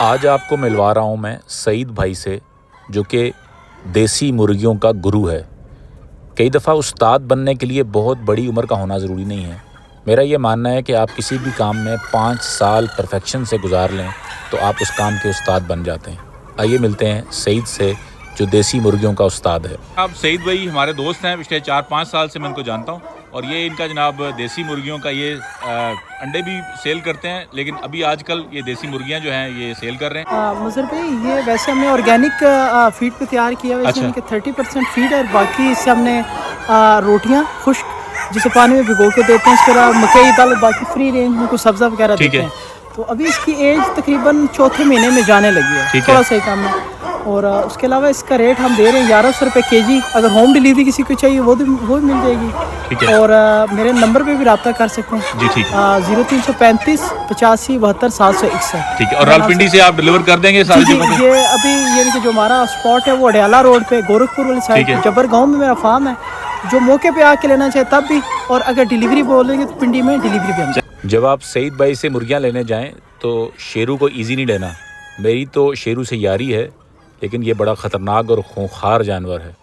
आज आपको मिलवा रहा हूँ मैं सईद भाई से, जो कि देसी मुर्गियों का गुरु है। कई दफ़ा उस्ताद बनने के लिए बहुत बड़ी उम्र का होना ज़रूरी नहीं है। मेरा ये मानना है कि आप किसी भी काम में 5 साल परफेक्शन से गुजार लें तो आप उस काम के उस्ताद बन जाते हैं। आइए मिलते हैं सईद से, जो देसी मुर्गियों का उस्ताद है। अब सईद भाई हमारे दोस्त हैं, पिछले 4-5 साल से मैं इनको जानता हूँ और ये इनका जनाब देसी मुर्गियों का ये अंडे भी सेल करते हैं, लेकिन अभी आजकल ये देसी मुर्गियाँ जो हैं ये सेल कर रहे हैं। मज़हर भाई, ये वैसे हमने ऑर्गेनिक फीड पे तैयार किया है। वैसे इनके 30% फीड है और बाकी इससे हमने रोटियाँ खुश्क जिसे पानी में भिगो के देते हैं, इसके अलावा मकई दाल, बाकी फ्री रेंज में कुछ सब्ज़ा वगैरह देते हैं। तो अभी इसकी एज तकरीबन चौथे महीने में जाने लगी है, थोड़ा सा ही कम है। और उसके अलावा इसका रेट हम दे रहे हैं 1100 रुपये केजी। अगर होम डिलीवरी किसी को चाहिए वो भी मिल जाएगी। और मेरे नंबर पे भी रब्ता कर सकते हैं जी, ठीक है। 0335 85 72 761। ठीक है। और रावलपिंडी से आप डिलीवर कर देंगे सारी जगहों पे? ये अभी ये जो हमारा स्पॉट है वो अडयाला रोड पे गोरखपुर वाली साइड जबर गाँव में मेरा फार्म है। जो मौके पे आके लेना चाहे तब भी, और अगर डिलीवरी बोलेंगे तो पिंडी में डिलीवरी भी हम। जब आप सईद भाई से मुर्गियाँ लेने जाएं तो शेरू को ईजी नहीं लेना। मेरी तो शेरू से यारी है, लेकिन ये बड़ा ख़तरनाक और खूंखार जानवर है।